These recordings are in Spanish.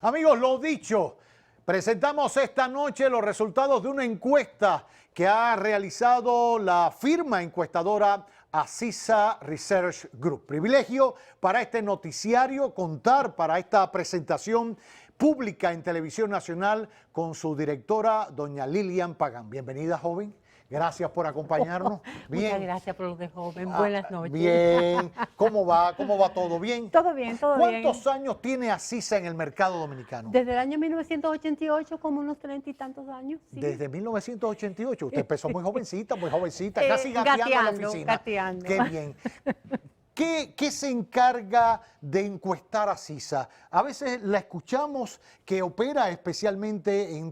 Amigos, lo dicho, presentamos esta noche los resultados de una encuesta que ha realizado la firma encuestadora Asisa Research Group. Privilegio para este noticiario contar para esta presentación pública en Televisión Nacional con su directora, doña Lilian Pagán. Bienvenida, joven. Gracias por acompañarnos. Bien. Muchas gracias por lo de joven. Buenas noches. Bien. ¿Cómo va? ¿Cómo va todo? ¿Bien? Todo bien, todo bien. ¿Cuántos años tiene Asisa en el mercado dominicano? Desde el año 1988, como unos 30 y tantos años. ¿Sí? Desde 1988. Usted empezó muy jovencita, casi gateando en la oficina. Gateando. Qué bien. ¿Qué se encarga de encuestar Asisa? A veces la escuchamos que opera especialmente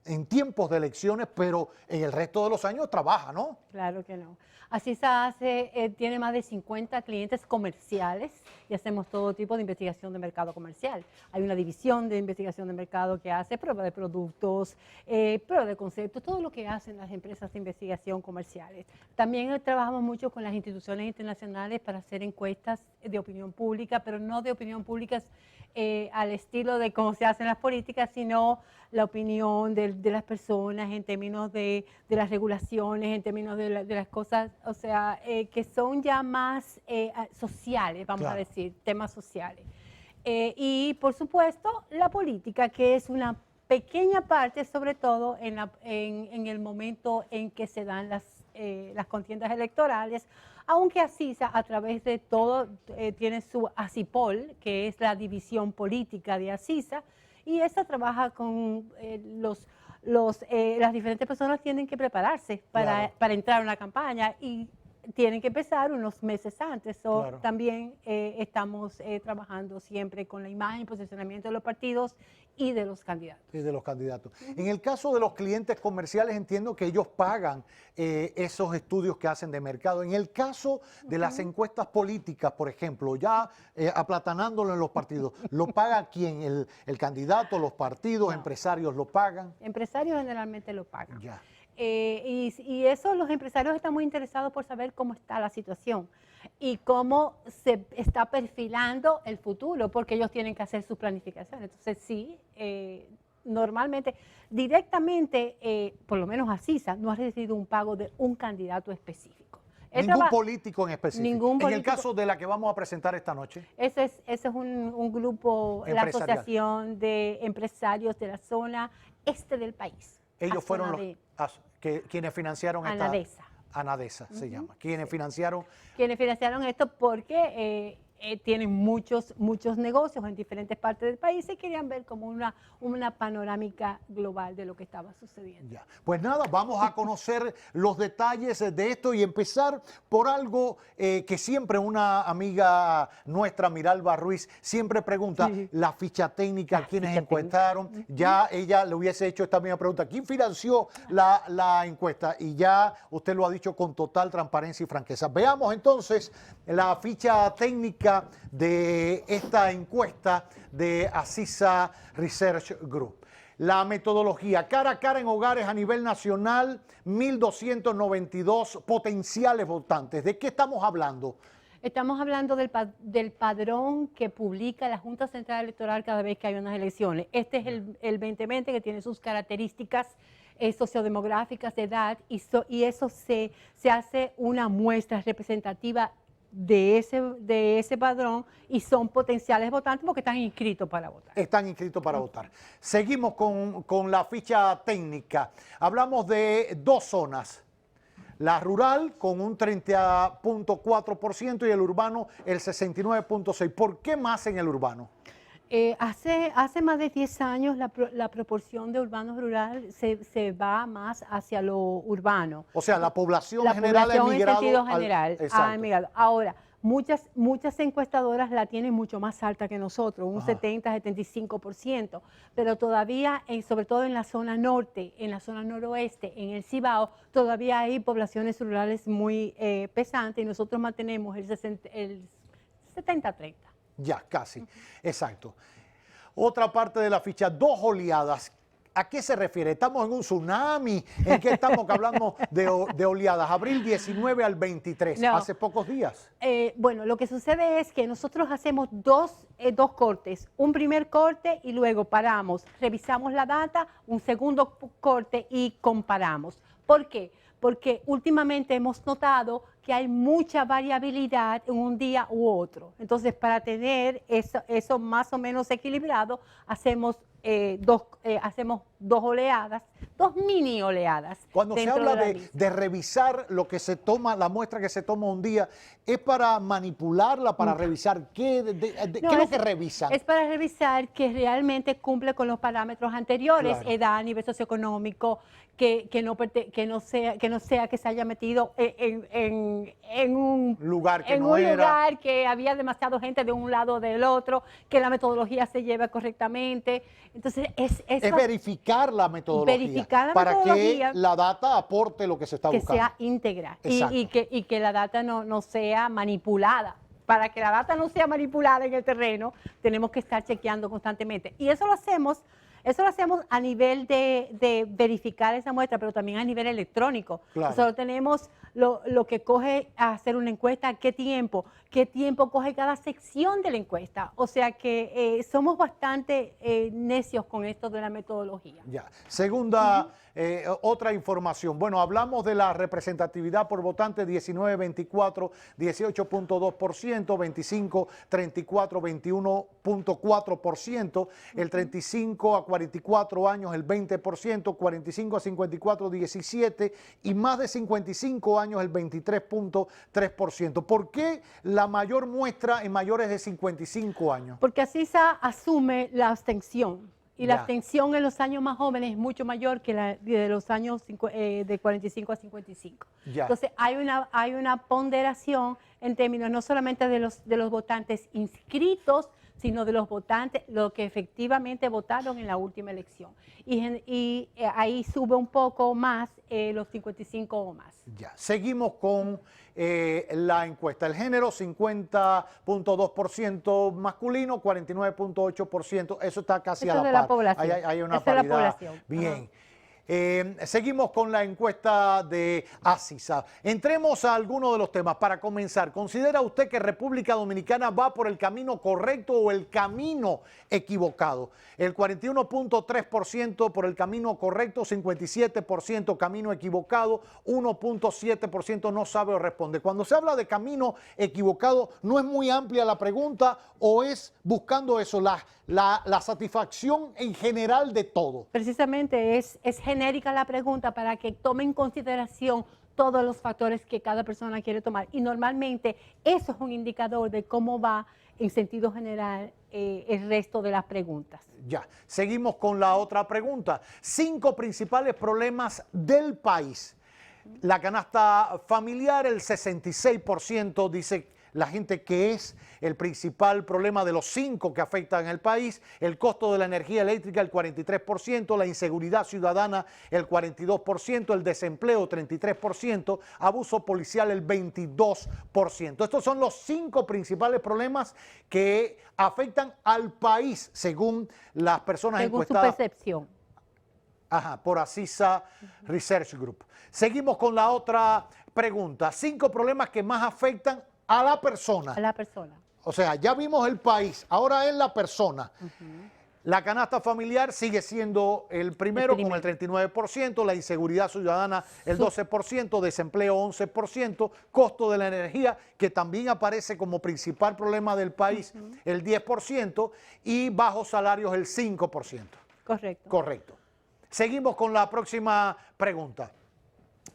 en tiempos de elecciones, pero en el resto de los años trabaja, ¿no? Claro que no. Asisa tiene más de 50 clientes comerciales y hacemos todo tipo de investigación de mercado comercial. Hay una división de investigación de mercado que hace prueba de productos, prueba de conceptos, todo lo que hacen las empresas de investigación comerciales. También trabajamos mucho con las instituciones internacionales para hacer encuestas de opinión pública, pero no de opinión pública al estilo de cómo se hacen las políticas, sino la opinión de las personas en términos de las regulaciones, en términos de las cosas, o sea, que son ya más sociales, vamos a decir, temas sociales. Y por supuesto, la política, que es una pequeña parte, sobre todo en el momento en que se dan las contiendas electorales, aunque Asisa a través de todo tiene su ASIPOL, que es la división política de Asisa, y esa trabaja con las diferentes personas tienen que prepararse para entrar a una campaña y tienen que empezar unos meses antes. También estamos trabajando siempre con la imagen y posicionamiento de los partidos y de los candidatos. Sí, de los candidatos. En el caso de los clientes comerciales, entiendo que ellos pagan esos estudios que hacen de mercado. En el caso de las encuestas políticas, por ejemplo, ya aplatanándolo en los partidos, ¿lo paga quién? ¿El candidato, los partidos, empresarios lo pagan? Empresarios generalmente lo pagan. Ya. Y eso, los empresarios están muy interesados por saber cómo está la situación y cómo se está perfilando el futuro, porque ellos tienen que hacer sus planificaciones. Entonces, sí, normalmente, directamente, por lo menos Asisa, no ha recibido un pago de un candidato específico. Ningún político en específico. Ningún político. En el caso de la que vamos a presentar esta noche. Ese es un grupo, la Asociación de Empresarios de la Zona Este del país. Ellos fueron quienes financiaron Anadesa. Anadesa se llama. Quienes financiaron esto porque tienen muchos negocios en diferentes partes del país y querían ver como una panorámica global de lo que estaba sucediendo. Ya. Pues nada, vamos a conocer los detalles de esto y empezar por algo que siempre una amiga nuestra, Miralba Ruiz, siempre pregunta, la ficha técnica, ¿quiénes encuestaron? Ya ella le hubiese hecho esta misma pregunta, ¿quién financió la encuesta? Y ya usted lo ha dicho con total transparencia y franqueza. Veamos entonces la ficha técnica de esta encuesta de Asisa Research Group. La metodología, cara a cara en hogares a nivel nacional, 1.292 potenciales votantes. ¿De qué estamos hablando? Estamos hablando del padrón que publica la Junta Central Electoral cada vez que hay unas elecciones. Este es el 2020, que tiene sus características sociodemográficas de edad y eso se hace una muestra representativa de ese padrón y son potenciales votantes porque están inscritos para votar. Están inscritos para votar. Seguimos con la ficha técnica. Hablamos de dos zonas. La rural con un 30.4% y el urbano el 69.6%. ¿Por qué más en el urbano? Hace más de 10 años la proporción de urbano-rural se va más hacia lo urbano. O sea, la población general ha emigrado. En sentido general ha emigrado. Ahora, muchas encuestadoras la tienen mucho más alta que nosotros, un 70-75%, pero todavía, sobre todo en la zona norte, en la zona noroeste, en el Cibao, todavía hay poblaciones rurales muy pesantes y nosotros mantenemos el 70-30. Ya, casi, exacto. Otra parte de la ficha, dos oleadas. ¿A qué se refiere? ¿Estamos en un tsunami? ¿En qué estamos que hablamos de oleadas? Abril 19 al 23, No. hace pocos días. Bueno, lo que sucede es que nosotros hacemos dos cortes, un primer corte y luego paramos, revisamos la data, un segundo corte y comparamos. ¿Por qué? Porque últimamente hemos notado que hay mucha variabilidad en un día u otro. Entonces, para tener eso más o menos equilibrado, hacemos dos oleadas, dos mini oleadas. Cuando se habla de revisar lo que se toma, la muestra que se toma un día, ¿es para manipularla, para revisar qué? ¿Qué es lo que revisan? Es para revisar que realmente cumple con los parámetros anteriores, Claro. edad, nivel socioeconómico, que no sea que se haya metido en un Lugar que en no un era. lugar que había demasiada gente de un lado o del otro, que la metodología se lleva correctamente. Entonces, Es verificar la metodología. Verificar la para metodología, que la data aporte lo que se está que buscando. sea íntegra Exacto. y que la data no sea manipulada. Para que la data no sea manipulada en el terreno, tenemos que estar chequeando constantemente. Y eso lo hacemos a nivel de verificar esa muestra, pero también a nivel electrónico. Claro. Nosotros tenemos lo que coge a hacer una encuesta, qué tiempo coge cada sección de la encuesta. O sea que somos bastante necios con esto de la metodología. Ya. Segunda, otra información. Bueno, hablamos de la representatividad por votante 19-24, 18.2%, 25-34, 21.4%, el 35 a 44 años el 20%, 45 a 54 17% y más de 55 años el 23.3%. ¿Por qué la mayor muestra en mayores de 55 años? Porque así se asume la abstención. Y la Ya. abstención en los años más jóvenes es mucho mayor que la de los años de 45 a 55. Ya. Entonces hay una ponderación en términos no solamente de los votantes inscritos, sino de los votantes, los que efectivamente votaron en la última elección. Y ahí sube un poco más los 55 o más. Ya. Seguimos con la encuesta. El género 50.2% masculino, 49.8%. Eso está casi Eso a la es de par. la población. Hay una Eso es la paridad. población. Bien. Seguimos con la encuesta de ACISA. Entremos a algunos de los temas. Para comenzar, ¿considera usted que República Dominicana va por el camino correcto o el camino equivocado? El 41.3% por el camino correcto, 57% camino equivocado, 1.7% no sabe o responde. Cuando se habla de camino equivocado, ¿no es muy amplia la pregunta o es buscando eso, la satisfacción en general de todo? Precisamente es genérica la pregunta para que tome en consideración todos los factores que cada persona quiere tomar. Y normalmente eso es un indicador de cómo va en sentido general el resto de las preguntas. Ya, seguimos con la otra pregunta. 5 principales problemas del país. La canasta familiar, el 66% dice la gente que es el principal problema de los 5 que afectan al país, el costo de la energía eléctrica el 43%, la inseguridad ciudadana el 42%, el desempleo 33%, abuso policial el 22%. Estos son los 5 principales problemas que afectan al país según las personas Según encuestadas. su percepción. Ajá, por ACISA Research Group. Seguimos con la otra pregunta. 5 problemas que más afectan a la persona. A la persona. O sea, ya vimos el país, ahora es la persona. La canasta familiar sigue siendo el primero con el 39%, la inseguridad ciudadana el 12%, desempleo 11%, costo de la energía, que también aparece como principal problema del país, el 10%, y bajos salarios el 5%. Correcto. Correcto. Seguimos con la próxima pregunta.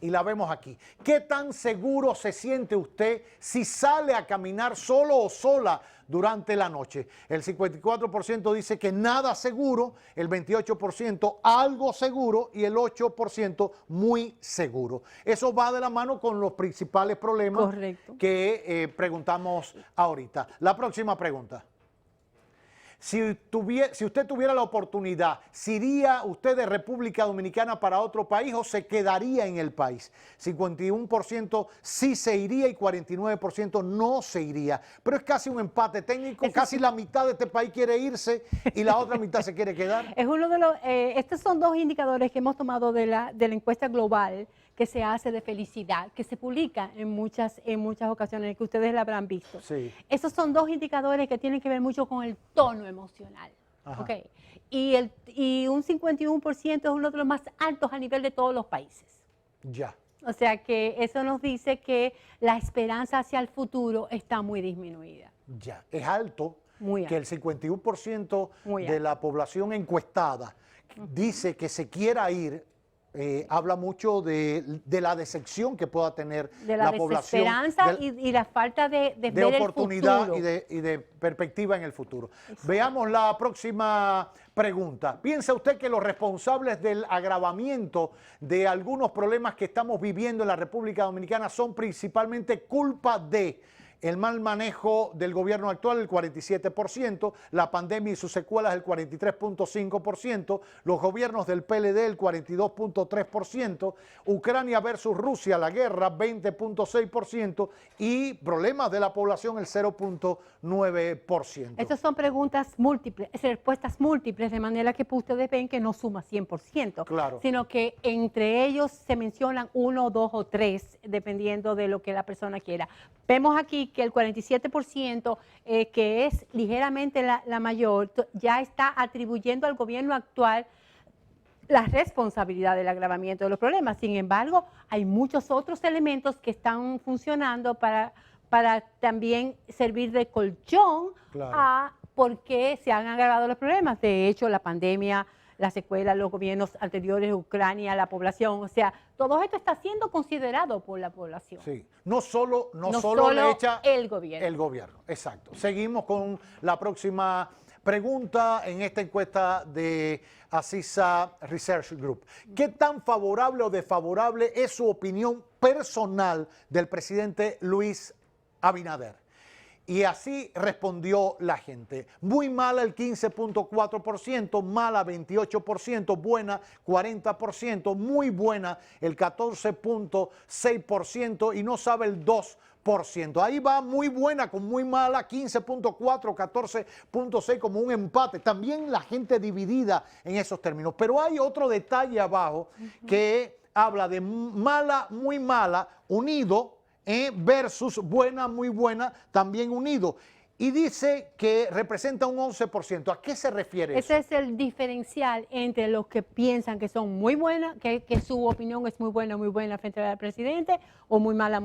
Y la vemos aquí. ¿Qué tan seguro se siente usted si sale a caminar solo o sola durante la noche? El 54% dice que nada seguro, el 28% algo seguro y el 8% muy seguro. Eso va de la mano con los principales problemas Correcto. que preguntamos ahorita. La próxima pregunta. Si usted tuviera la oportunidad, ¿se iría usted de República Dominicana para otro país o se quedaría en el país? 51% sí se iría y 49% no se iría. Pero es casi un empate técnico, casi la mitad de este país quiere irse y la otra mitad se quiere quedar. Es uno de los, estos son dos indicadores que hemos tomado de la encuesta global que se hace de felicidad, que se publica en muchas ocasiones, que ustedes la habrán visto. Sí. Esos son dos indicadores que tienen que ver mucho con el tono emocional. Okay. Y un 51% es uno de los más altos a nivel de todos los países. Ya. O sea que eso nos dice que la esperanza hacia el futuro está muy disminuida. Ya, es alto, muy que el 51% de la población encuestada dice que se quiera ir. Habla mucho de la decepción que pueda tener la población. De la desesperanza y la falta de ver oportunidad el futuro. y de perspectiva en el futuro. Exacto. Veamos la próxima pregunta. ¿Piensa usted que los responsables del agravamiento de algunos problemas que estamos viviendo en la República Dominicana son principalmente culpa de el mal manejo del gobierno actual, el 47%, la pandemia y sus secuelas, el 43.5%, los gobiernos del PLD, el 42.3%, Ucrania versus Rusia, la guerra, 20.6%, y problemas de la población, el 0.9%? Estas son preguntas múltiples, respuestas múltiples, de manera que ustedes ven que no suma 100%, claro, sino que entre ellos se mencionan uno, dos o tres, dependiendo de lo que la persona quiera. Vemos aquí que el 47%, que es ligeramente la mayor, ya está atribuyendo al gobierno actual la responsabilidad del agravamiento de los problemas. Sin embargo, hay muchos otros elementos que están funcionando para también servir de colchón, claro, a por qué se han agravado los problemas. De hecho, la pandemia, la secuela, los gobiernos anteriores, Ucrania, la población, o sea, todo esto está siendo considerado por la población. Sí, no solo le echa el gobierno. El gobierno, exacto. Seguimos con la próxima pregunta en esta encuesta de Aziza Research Group. ¿Qué tan favorable o desfavorable es su opinión personal del presidente Luis Abinader? Y así respondió la gente. Muy mala el 15.4%, mala 28%, buena 40%, muy buena el 14.6% y no sabe el 2%. Ahí va muy buena con muy mala, 15.4, 14.6, como un empate. También la gente dividida en esos términos. Pero hay otro detalle abajo que habla de mala, muy mala, unido, versus buena, muy buena, también unido. Y dice que representa un 11%. ¿A qué se refiere eso? Ese es el diferencial entre los que piensan que son muy buenas, que su opinión es muy buena frente al presidente, o muy mala,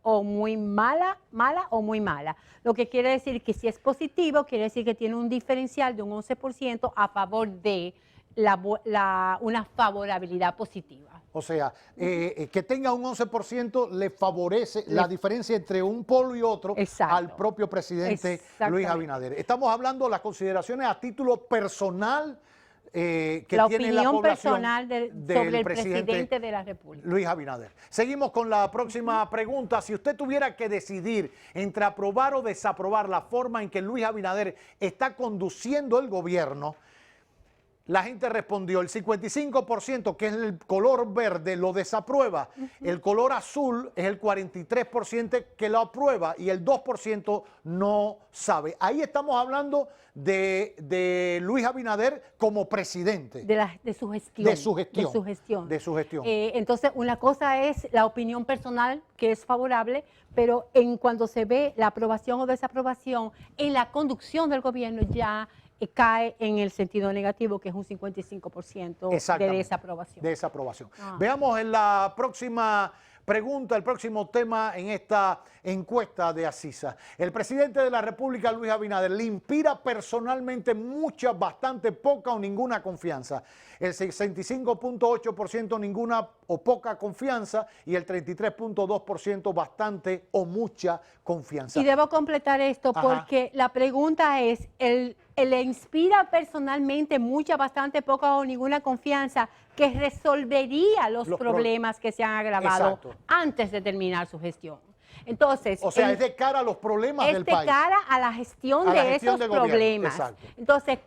o muy mala, mala o muy mala. Lo que quiere decir que si es positivo, quiere decir que tiene un diferencial de un 11% a favor de una favorabilidad positiva. O sea, que tenga un 11% le favorece la diferencia entre un polo y otro. Exacto. Al propio presidente Luis Abinader. Estamos hablando de las consideraciones a título personal que tiene la población personal sobre el presidente de la República, Luis Abinader. Seguimos con la próxima pregunta. Si usted tuviera que decidir entre aprobar o desaprobar la forma en que Luis Abinader está conduciendo el gobierno, la gente respondió, el 55%, que es el color verde, lo desaprueba. El color azul es el 43% que lo aprueba y el 2% no sabe. Ahí estamos hablando de Luis Abinader como presidente. De su gestión. Entonces, una cosa es la opinión personal, que es favorable, pero en cuando se ve la aprobación o desaprobación en la conducción del gobierno ya cae en el sentido negativo, que es un 55% de desaprobación. Veamos en la próxima pregunta, el próximo tema en esta encuesta de Aziza. El presidente de la República, Luis Abinader, le inspira personalmente mucha, bastante, poca o ninguna confianza. El 65.8% ninguna o poca confianza y el 33.2% bastante o mucha confianza. Y debo completar esto porque la pregunta es, ¿le inspira personalmente mucha, bastante, poca o ninguna confianza que resolvería los problemas que se han agravado antes de terminar su gestión? Entonces, O sea, es de cara a los problemas del país. Es de cara a la gestión A la de gestión esos de gobierno, problemas. exacto. Entonces,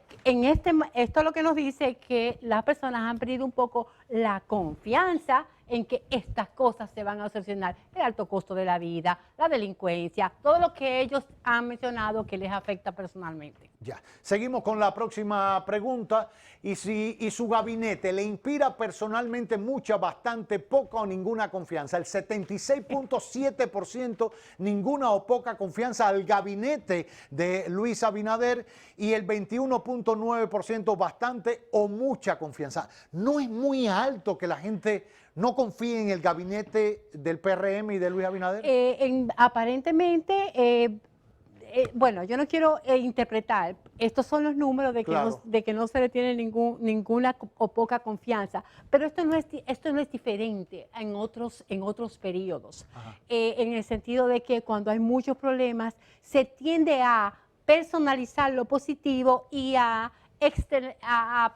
esto lo que nos dice que las personas han perdido un poco la confianza en que estas cosas se van a solucionar. El alto costo de la vida, la delincuencia, todo lo que ellos han mencionado que les afecta personalmente. Ya. Seguimos con la próxima pregunta. ¿Y su gabinete le inspira personalmente mucha, bastante, poca o ninguna confianza? El 76.7% ninguna o poca confianza al gabinete de Luis Abinader y el 21.9% bastante o mucha confianza. ¿No es muy alto que la gente no confíe en el gabinete del PRM y de Luis Abinader? Aparentemente, bueno, yo no quiero interpretar, estos son los números de que, Claro. de que no se le tiene ninguna o poca confianza, pero esto no es diferente en otros periodos, en el sentido de que cuando hay muchos problemas se tiende a personalizar lo positivo y a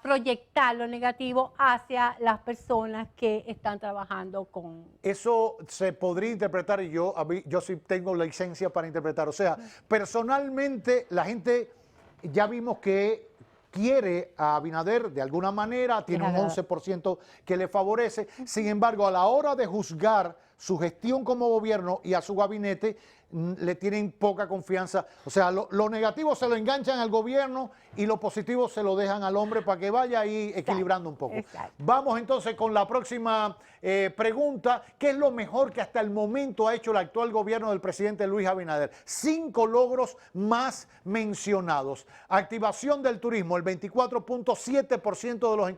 proyectar lo negativo hacia las personas que están trabajando con... Eso se podría interpretar, y yo sí tengo la licencia para interpretar. O sea, personalmente la gente ya vimos que quiere a Abinader de alguna manera, tiene un 11% que le favorece. Sin embargo, a la hora de juzgar su gestión como gobierno y a su gabinete, le tienen poca confianza. O sea, lo negativo se lo enganchan al gobierno y lo positivo se lo dejan al hombre para que vaya ahí equilibrando un poco. Exacto. Vamos entonces con la próxima pregunta. ¿Qué es lo mejor que hasta el momento ha hecho el actual gobierno del presidente Luis Abinader? 5 logros más mencionados. Activación del turismo. El 24.7% de los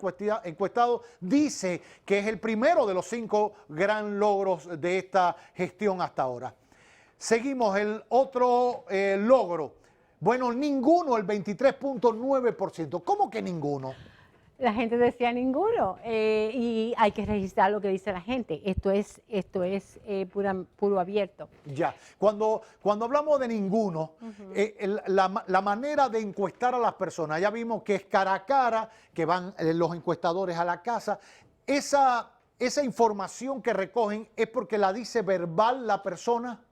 encuestados dice que es el primero de los 5 gran logros de esta gestión hasta ahora. Seguimos, el otro logro. Bueno, ninguno, el 23.9%. ¿Cómo que ninguno? La gente decía ninguno y hay que registrar lo que dice la gente. Esto es puro abierto. Ya, cuando hablamos de ninguno, la manera de encuestar a las personas, ya vimos que es cara a cara, que van los encuestadores a la casa. Esa información que recogen es porque la dice verbal la persona.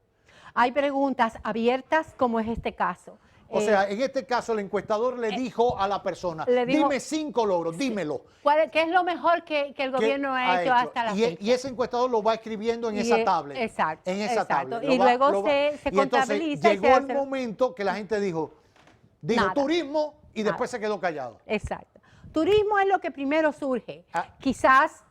Hay preguntas abiertas, como es este caso. O sea, en este caso el encuestador le dijo a la persona, dime 5 logros, dímelo. ¿Qué es lo mejor que el gobierno ha hecho hasta la fecha? Y ese encuestador lo va escribiendo en esa tablet. Exacto. En esa tablet. Y luego se contabiliza. Y entonces llegó el momento que la gente dijo Nada. turismo y después se quedó callado. Exacto. Turismo es lo que primero surge, quizás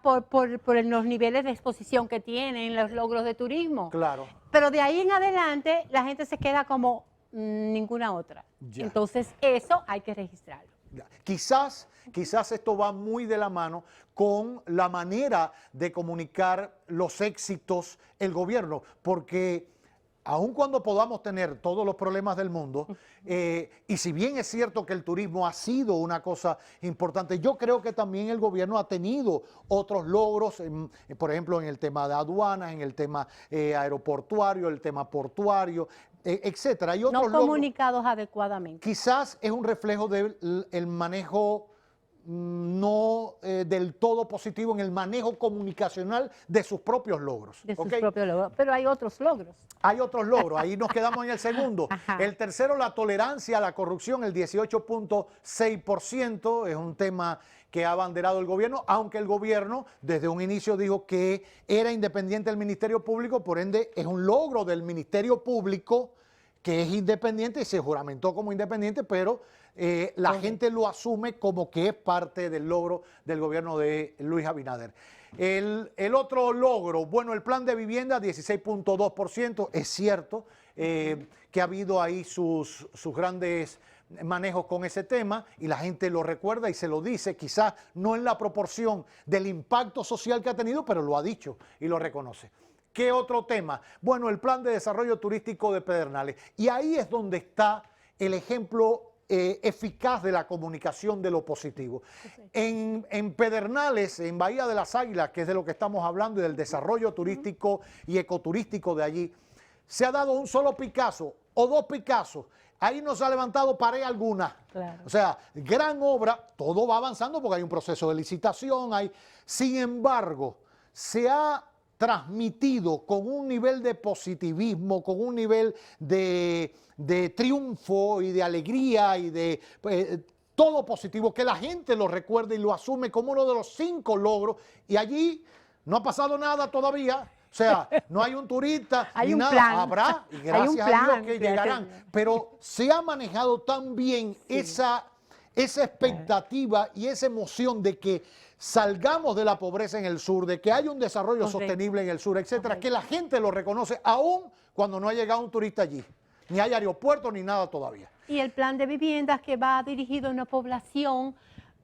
por los niveles de exposición que tienen los logros de turismo. Claro. Pero de ahí en adelante la gente se queda como ninguna otra. Ya. Entonces eso hay que registrarlo. Quizás esto va muy de la mano con la manera de comunicar los éxitos el gobierno, porque aun cuando podamos tener todos los problemas del mundo, y si bien es cierto que el turismo ha sido una cosa importante, yo creo que también el gobierno ha tenido otros logros, por ejemplo, en el tema de aduanas, en el tema aeroportuario, el tema portuario, etcétera. Hay otros no comunicados adecuadamente. Quizás es un reflejo del manejo no del todo positivo en el manejo comunicacional de sus propios logros. De sus propios logros. Pero hay otros logros. Hay otros logros, ahí nos quedamos en el segundo. El tercero, la tolerancia a la corrupción, el 18.6%, es un tema que ha abanderado el gobierno, aunque el gobierno desde un inicio dijo que era independiente del Ministerio Público, por ende es un logro del Ministerio Público que es independiente y se juramentó como independiente, pero la gente lo asume como que es parte del logro del gobierno de Luis Abinader. El otro logro, bueno, el plan de vivienda, 16.2%, es cierto que ha habido ahí sus grandes manejos con ese tema y la gente lo recuerda y se lo dice, quizás no en la proporción del impacto social que ha tenido, pero lo ha dicho y lo reconoce. ¿Qué otro tema? Bueno, el plan de desarrollo turístico de Pedernales. Y ahí es donde está el ejemplo eficaz de la comunicación de lo positivo. En Pedernales, en Bahía de las Águilas, que es de lo que estamos hablando, y del desarrollo turístico y ecoturístico de allí, se ha dado un solo Picasso o 2 Picassos. Ahí no se ha levantado pared alguna. Claro. O sea, gran obra, todo va avanzando porque hay un proceso de licitación. Sin embargo, se ha transmitido con un nivel de positivismo, con un nivel de triunfo y de alegría y de todo positivo, que la gente lo recuerde y lo asume como uno de los 5 logros, y allí no ha pasado nada todavía. O sea, no hay un turista Hay ni un nada. plan. Habrá, y Hay un gracias a Dios plan, que gracias a llegarán. Dios. Pero se ha manejado tan bien esa expectativa y esa emoción de que salgamos de la pobreza en el sur, de que haya un desarrollo Correcto. sostenible en el sur, etcétera, Correcto. que la gente lo reconoce aún cuando no ha llegado un turista allí. Ni hay aeropuerto ni nada todavía. Y el plan de viviendas que va dirigido a una población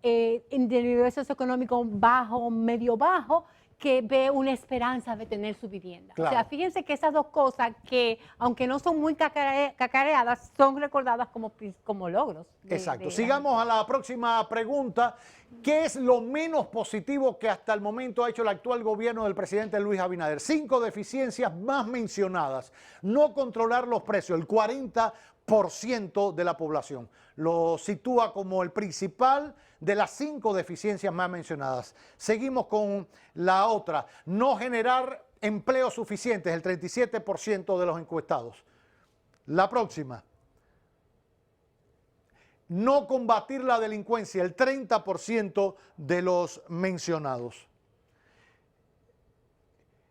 de nivel socioeconómico bajo, medio bajo, que ve una esperanza de tener su vivienda. Claro. O sea, fíjense que esas dos cosas que, aunque no son muy cacareadas, son recordadas como logros. Exacto. Sigamos a la próxima pregunta. ¿Qué es lo menos positivo que hasta el momento ha hecho el actual gobierno del presidente Luis Abinader? 5 deficiencias más mencionadas. No controlar los precios, el 40% de la población. Lo sitúa como el principal de las 5 deficiencias más mencionadas. Seguimos con la otra. No generar empleos suficientes, el 37% de los encuestados. La próxima. No combatir la delincuencia, el 30% de los mencionados.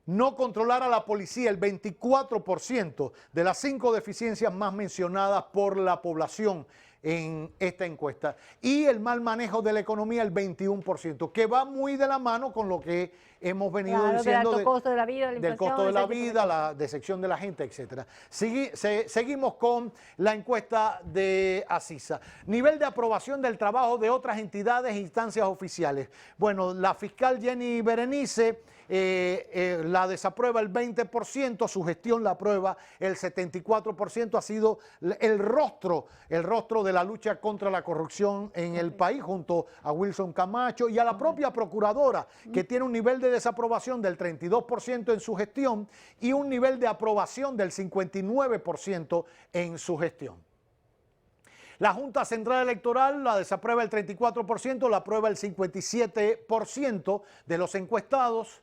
No controlar a la policía, el 24% de las 5 deficiencias más mencionadas por la población en esta encuesta. Y el mal manejo de la economía, el 21%, que va muy de la mano con lo que hemos venido diciendo del alto costo de la vida, del costo de la vida, la decepción de la gente, etc. Seguimos con la encuesta de Asisa. Nivel de aprobación del trabajo de otras entidades e instancias oficiales. Bueno, la fiscal Jenny Berenice la desaprueba el 20%, su gestión la aprueba el 74%, ha sido el rostro de la lucha contra la corrupción en el país, junto a Wilson Camacho y a la propia procuradora, que tiene un nivel de desaprobación del 32% en su gestión y un nivel de aprobación del 59% en su gestión. La Junta Central Electoral la desaprueba el 34%, la aprueba el 57% de los encuestados.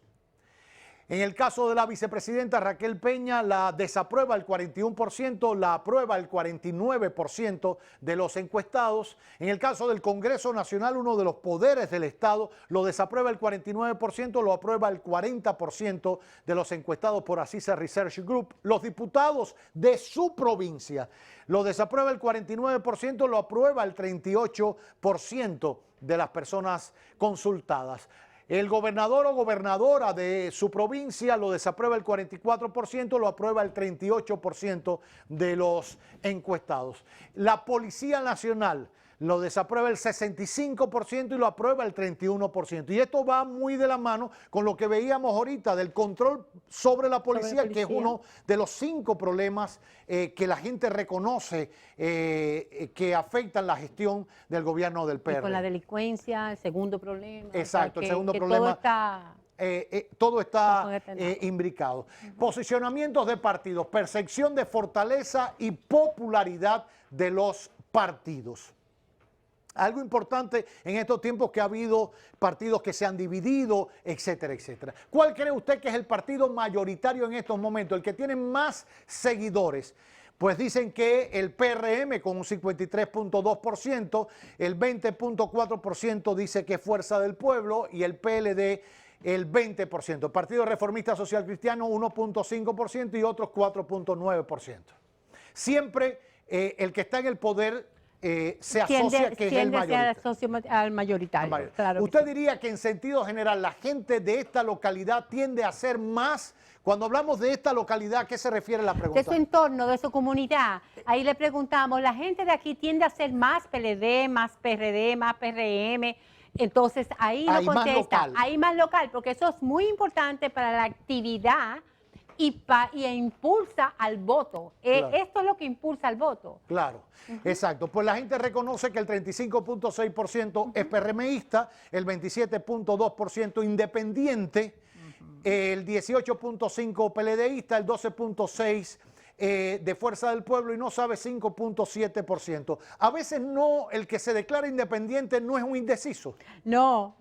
En el caso de la vicepresidenta Raquel Peña, la desaprueba el 41%, la aprueba el 49% de los encuestados. En el caso del Congreso Nacional, uno de los poderes del Estado, lo desaprueba el 49%, lo aprueba el 40% de los encuestados por Asisa Research Group. Los diputados de su provincia lo desaprueba el 49%, lo aprueba el 38% de las personas consultadas. El gobernador o gobernadora de su provincia lo desaprueba el 44%, lo aprueba el 38% de los encuestados. La Policía Nacional lo desaprueba el 65% y lo aprueba el 31%. Y esto va muy de la mano con lo que veíamos ahorita del control sobre la policía, que es uno de los 5 problemas que la gente reconoce que afectan la gestión del gobierno del PRD. Y con la delincuencia, el segundo problema. Exacto, o sea, el segundo problema. Todo está imbricado. Posicionamientos de partidos, percepción de fortaleza y popularidad de los partidos. Algo importante en estos tiempos que ha habido partidos que se han dividido, etcétera, etcétera. ¿Cuál cree usted que es el partido mayoritario en estos momentos, el que tiene más seguidores? Pues dicen que el PRM con un 53.2%, el 20.4% dice que es Fuerza del Pueblo y el PLD el 20%. Partido Reformista Social Cristiano 1.5% y otros 4.9%. Siempre el que está en el poder se asocia que es el mayoritario. Al mayoritario. Claro. ¿Usted diría que en sentido general la gente de esta localidad tiende a ser más? Cuando hablamos de esta localidad, ¿a qué se refiere la pregunta? De su entorno, de su comunidad. Ahí le preguntamos, la gente de aquí tiende a ser más PLD, más PRD, más PRM. Entonces ahí lo contesta, ahí más local, porque eso es muy importante para la actividad y impulsa al voto. Claro. Esto es lo que impulsa al voto. Claro, exacto. Pues la gente reconoce que el 35.6% es PRMista, el 27.2% independiente, el 18.5% PLDista, el 12.6% de Fuerza del Pueblo y no sabe 5.7%. A veces no, el que se declara independiente no es un indeciso. No,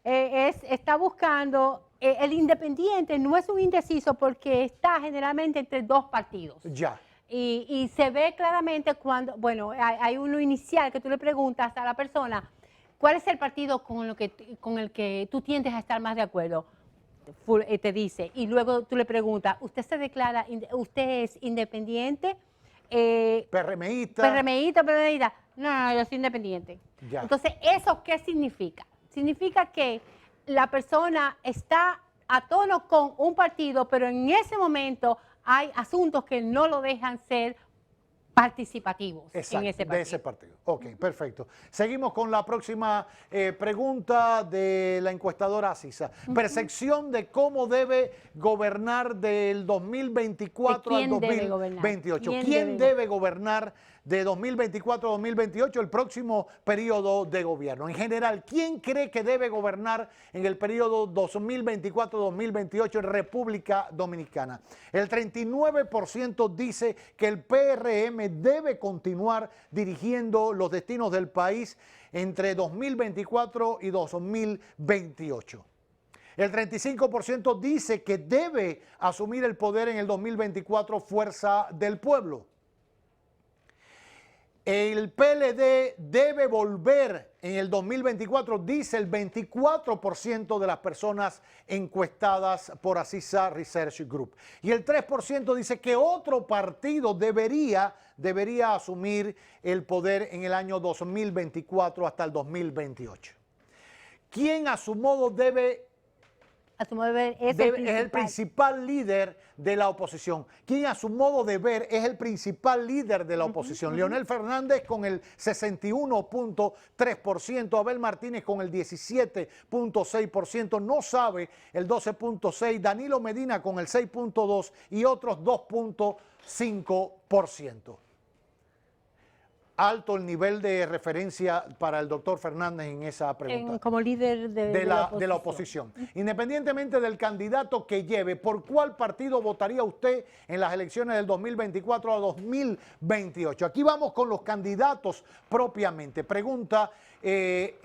está buscando el independiente no es un indeciso porque está generalmente entre dos partidos. Ya. Y se ve claramente cuando, bueno, hay uno inicial que tú le preguntas a la persona, ¿cuál es el partido con el que tú tiendes a estar más de acuerdo? Te dice, y luego tú le preguntas, ¿usted se declara, usted es independiente? PRMista. PRMista. No, yo soy independiente. Ya. Entonces, ¿eso qué significa? Significa que la persona está a tono con un partido, pero en ese momento hay asuntos que no lo dejan ser participativos. Exacto, en ese partido. de ese partido. Ok, perfecto. Seguimos con la próxima pregunta de la encuestadora Asisa. Percepción de cómo debe gobernar del 2024 al 2028. ¿Quién debe gobernar de 2024 a 2028 el próximo periodo de gobierno? En general, ¿quién cree que debe gobernar en el periodo 2024-2028 en República Dominicana? El 39% dice que el PRM debe continuar dirigiendo los destinos del país entre 2024 y 2028. El 35% dice que debe asumir el poder en el 2024 Fuerza del Pueblo. El PLD debe volver en el 2024, dice el 24% de las personas encuestadas por Asisa Research Group. Y el 3% dice que otro partido debería asumir el poder en el año 2024 hasta el 2028. ¿Quién a su modo es el principal líder de la oposición? ¿Quién a su modo de ver es el principal líder de la oposición? Leonel Fernández con el 61.3%, Abel Martínez con el 17.6%, No Sabe el 12.6%, Danilo Medina con el 6.2% y otros 2.5%. Alto el nivel de referencia para el doctor Fernández en esa pregunta. Como líder de la oposición. Independientemente del candidato que lleve, ¿por cuál partido votaría usted en las elecciones del 2024 a 2028? Aquí vamos con los candidatos propiamente. Pregunta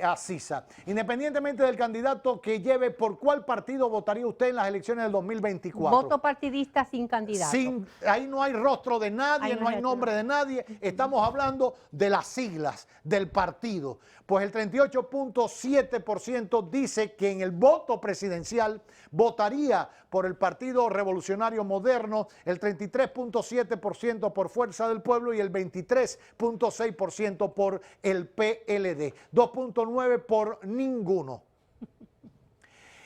Asisa. Independientemente del candidato que lleve, ¿por cuál partido votaría usted en las elecciones del 2024? Voto partidista sin candidato. Ahí no hay rostro de nadie, no hay nombre de nadie. Estamos hablando de las siglas del partido. Pues el 38.7% dice que en el voto presidencial votaría por el Partido Revolucionario Moderno, el 33.7% por Fuerza del Pueblo y el 23.6% por el PLD. 2.9% por ninguno.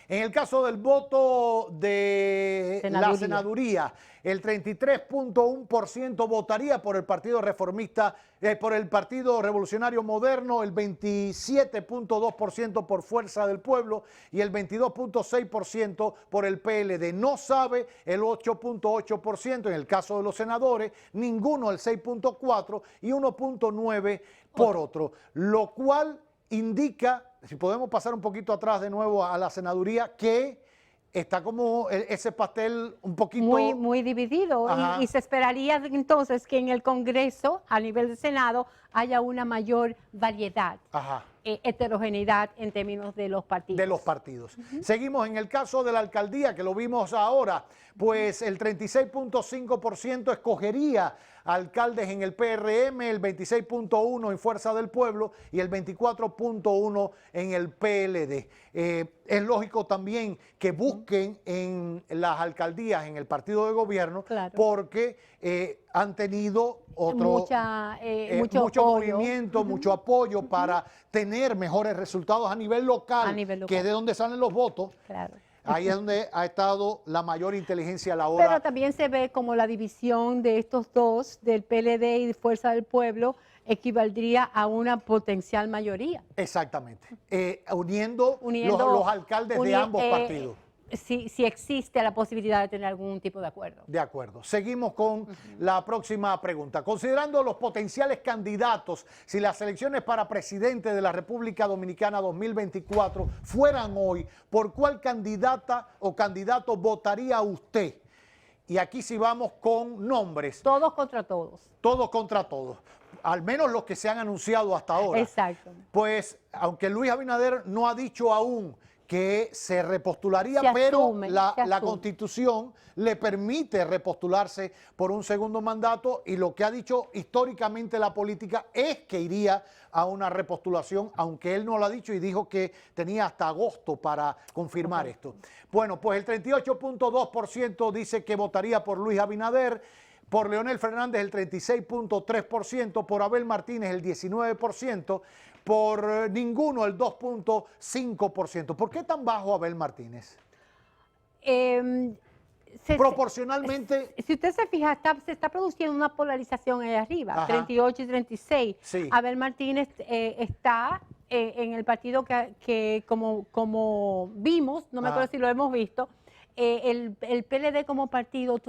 En el caso del voto de la senaduría, el 33.1% votaría por el Partido Reformista, por el Partido Revolucionario Moderno, el 27.2% por Fuerza del Pueblo y el 22.6% por el PLD. No sabe el 8.8%, en el caso de los senadores, ninguno el 6.4% y 1.9% por otro, lo cual indica, si podemos pasar un poquito atrás de nuevo a la senaduría, que está como ese pastel un poquito... Muy dividido y se esperaría entonces que en el Congreso, a nivel del Senado, haya una mayor variedad, heterogeneidad en términos de los partidos. Seguimos en el caso de la alcaldía, que lo vimos ahora, pues el 36.5% escogería alcaldes en el PRM, el 26.1% en Fuerza del Pueblo y el 24.1% en el PLD. Es lógico también que busquen en las alcaldías, en el partido de gobierno, porque han tenido mucho movimiento, mucho apoyo para tener mejores resultados a nivel local, que es de donde salen los votos. Ahí es donde ha estado la mayor inteligencia a la hora. Pero también se ve como la división de estos dos, del PLD y de Fuerza del Pueblo, equivaldría a una potencial mayoría. Exactamente. Uniendo los alcaldes de ambos partidos. Si existe la posibilidad de tener algún tipo de acuerdo. De acuerdo. Seguimos con la próxima pregunta. Considerando los potenciales candidatos, si las elecciones para presidente de la República Dominicana 2024 fueran hoy, ¿por cuál candidata o candidato votaría usted? Y aquí sí vamos con nombres. Todos contra todos. Todos contra todos. Al menos los que se han anunciado hasta ahora. Exacto. Pues, aunque Luis Abinader no ha dicho aún que se repostularía, Se pero asume, la se asume. Constitución le permite repostularse por un segundo mandato, y lo que ha dicho históricamente la política es que iría a una repostulación, aunque él no lo ha dicho y dijo que tenía hasta agosto para confirmar esto. Bueno, pues el 38.2% dice que votaría por Luis Abinader, por Leonel Fernández el 36.3%, por Abel Martínez el 19%, por ninguno el 2.5%. ¿Por qué tan bajo Abel Martínez? Proporcionalmente. Si usted se fija, se está produciendo una polarización ahí arriba, Ajá. 38 y 36. Sí. Abel Martínez está en el partido que como vimos, no me acuerdo si lo hemos visto, el PLD como partido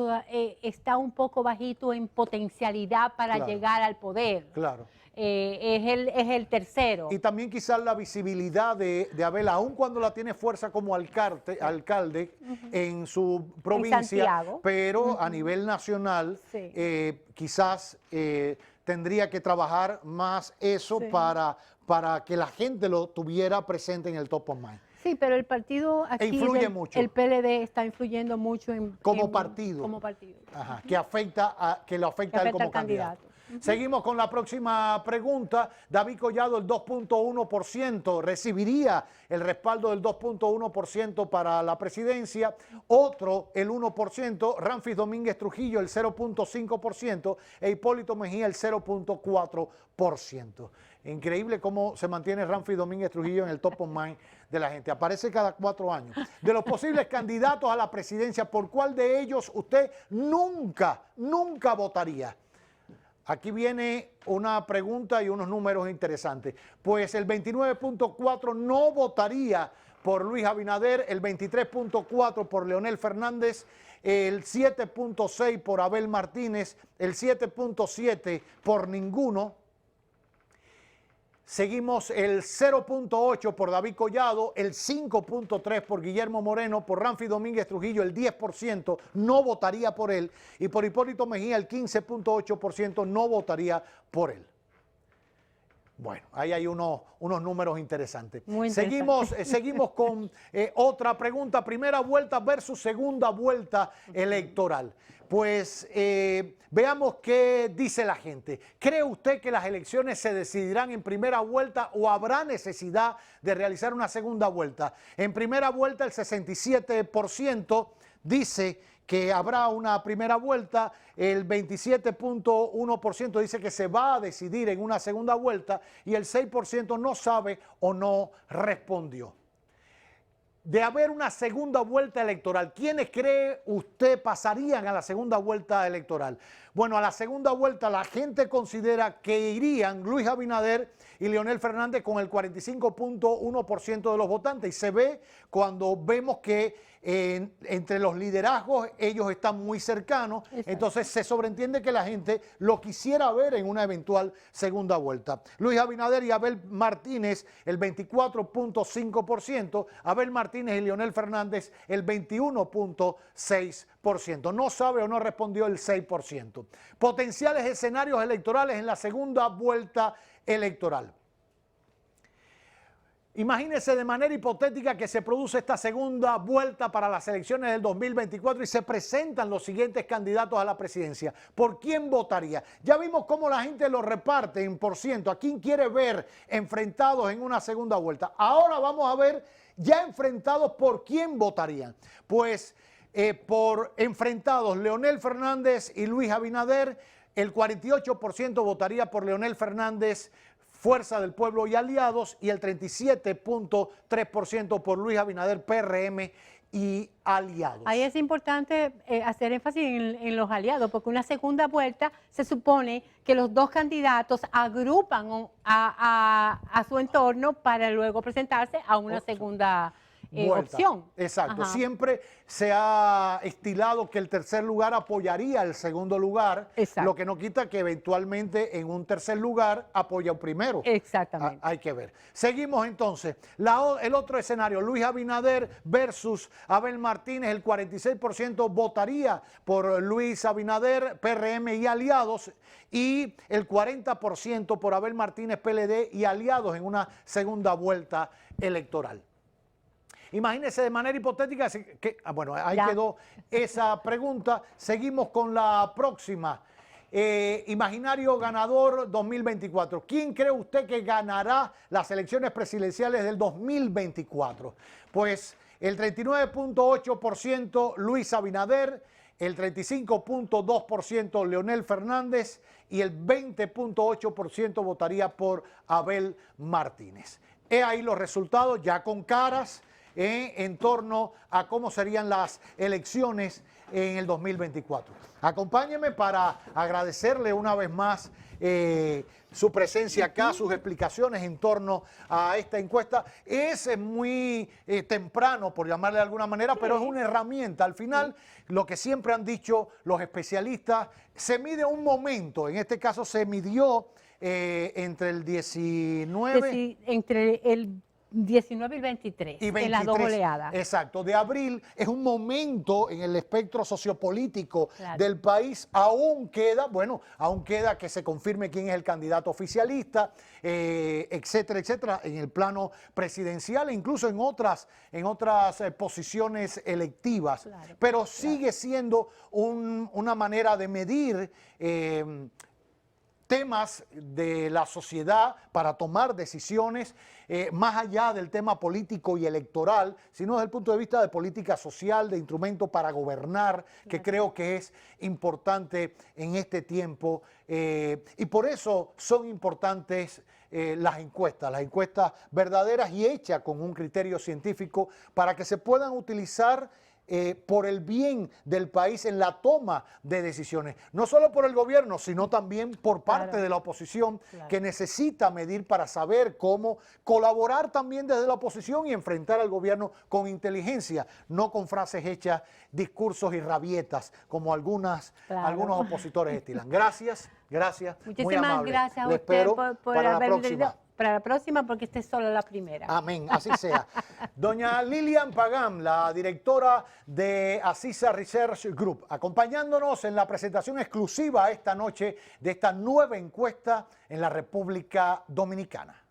está un poco bajito en potencialidad para Claro. llegar al poder. Claro. Es el tercero. Y también quizás la visibilidad de Abel, aun cuando la tiene fuerza como alcalde en su provincia, Santiago. pero a nivel nacional, Sí. quizás tendría que trabajar más eso Sí. para que la gente lo tuviera presente en el top of mind. Sí, pero el partido aquí, influye mucho. el PLD está influyendo mucho Como partido. Como partido. Ajá, que lo afecta a él afecta como al candidato. candidato. Seguimos con la próxima pregunta. David Collado, el 2.1%, recibiría el respaldo del 2.1% para la presidencia. Otro, el 1%, Ramfis Domínguez Trujillo, el 0.5%, e Hipólito Mejía, el 0.4%. Increíble cómo se mantiene Ramfis Domínguez Trujillo en el top of mind de la gente. Aparece cada 4 años. De los posibles candidatos a la presidencia, ¿por cuál de ellos usted nunca votaría? Aquí viene una pregunta y unos números interesantes. Pues el 29.4% no votaría por Luis Abinader, el 23.4% por Leonel Fernández, el 7.6% por Abel Martínez, el 7.7% por ninguno. Seguimos el 0.8% por David Collado, el 5.3% por Guillermo Moreno, por Ramfis Domínguez Trujillo el 10% no votaría por él, y por Hipólito Mejía el 15.8% no votaría por él. Bueno, ahí hay unos números interesantes. Muy interesante. Seguimos con otra pregunta. Primera vuelta versus segunda vuelta electoral. Pues veamos qué dice la gente. ¿Cree usted que las elecciones se decidirán en primera vuelta o habrá necesidad de realizar una segunda vuelta? En primera vuelta el 67% dice que habrá una primera vuelta, el 27.1% dice que se va a decidir en una segunda vuelta y el 6% no sabe o no respondió. De haber una segunda vuelta electoral, ¿quiénes cree usted pasarían a la segunda vuelta electoral? Bueno, a la segunda vuelta la gente considera que irían Luis Abinader y Leonel Fernández con el 45.1% de los votantes, y se ve cuando vemos que entre los liderazgos ellos están muy cercanos. Exacto. Entonces se sobreentiende que la gente lo quisiera ver en una eventual segunda vuelta. Luis Abinader y Abel Martínez el 24.5%, Abel Martínez y Leonel Fernández el 21.6%. No sabe o no respondió el 6%. Potenciales escenarios electorales en la segunda vuelta electoral. Imagínese de manera hipotética que se produce esta segunda vuelta para las elecciones del 2024 y se presentan los siguientes candidatos a la presidencia. ¿Por quién votaría? Ya vimos cómo la gente lo reparte en por ciento. ¿A quién quiere ver enfrentados en una segunda vuelta? Ahora vamos a ver ya enfrentados por quién votarían. Pues por enfrentados Leonel Fernández y Luis Abinader, el 48% votaría por Leonel Fernández, Fuerza del Pueblo y Aliados, y el 37.3% por Luis Abinader, PRM y Aliados. Ahí es importante hacer énfasis en los aliados, porque una segunda vuelta se supone que los dos candidatos agrupan a su entorno para luego presentarse a una segunda opción. Exacto. Ajá. Siempre se ha estilado que el tercer lugar apoyaría al segundo lugar. Exacto. Lo que no quita que eventualmente en un tercer lugar apoya al primero. Exactamente. Hay que ver. Seguimos entonces. El otro escenario, Luis Abinader versus Abel Martínez, el 46% votaría por Luis Abinader, PRM y Aliados, y el 40% por Abel Martínez, PLD y Aliados en una segunda vuelta electoral. Imagínese de manera hipotética que, bueno, ahí Ya. quedó esa pregunta. Seguimos con la próxima. Imaginario ganador 2024. ¿Quién cree usted que ganará las elecciones presidenciales del 2024? Pues el 39.8% Luis Abinader, el 35.2% Leonel Fernández y el 20.8% votaría por Abel Martínez. He ahí los resultados ya con caras en torno a cómo serían las elecciones en el 2024. Acompáñeme para agradecerle una vez más su presencia acá, sus explicaciones en torno a esta encuesta. Es muy temprano, por llamarle de alguna manera, pero es una herramienta. Al final, lo que siempre han dicho los especialistas, se mide un momento. En este caso se midió entre el 19... Entre el 19 y el 23, y 23, en las dos oleadas. exacto, de abril. Es un momento en el espectro sociopolítico Claro. del país. Aún queda, bueno, aún queda que se confirme quién es el candidato oficialista, etcétera, etcétera, en el plano presidencial e incluso en otras posiciones electivas. Claro, pero sigue siendo una manera de medir temas de la sociedad para tomar decisiones más allá del tema político y electoral, sino desde el punto de vista de política social, de instrumento para gobernar, que creo que es importante en este tiempo. Y por eso son importantes las encuestas verdaderas y hechas con un criterio científico para que se puedan utilizar por el bien del país en la toma de decisiones, no solo por el gobierno, sino también por parte de la oposición, que necesita medir para saber cómo colaborar también desde la oposición y enfrentar al gobierno con inteligencia, no con frases hechas, discursos y rabietas, como algunos opositores estilan. Gracias, muy Muchísimas amable. gracias a Le usted espero por para la haber próxima. venido. Para la próxima, porque esta es solo la primera. Amén, así sea. Doña Lilian Pagán, la directora de Asisa Research Group, acompañándonos en la presentación exclusiva esta noche de esta nueva encuesta en la República Dominicana.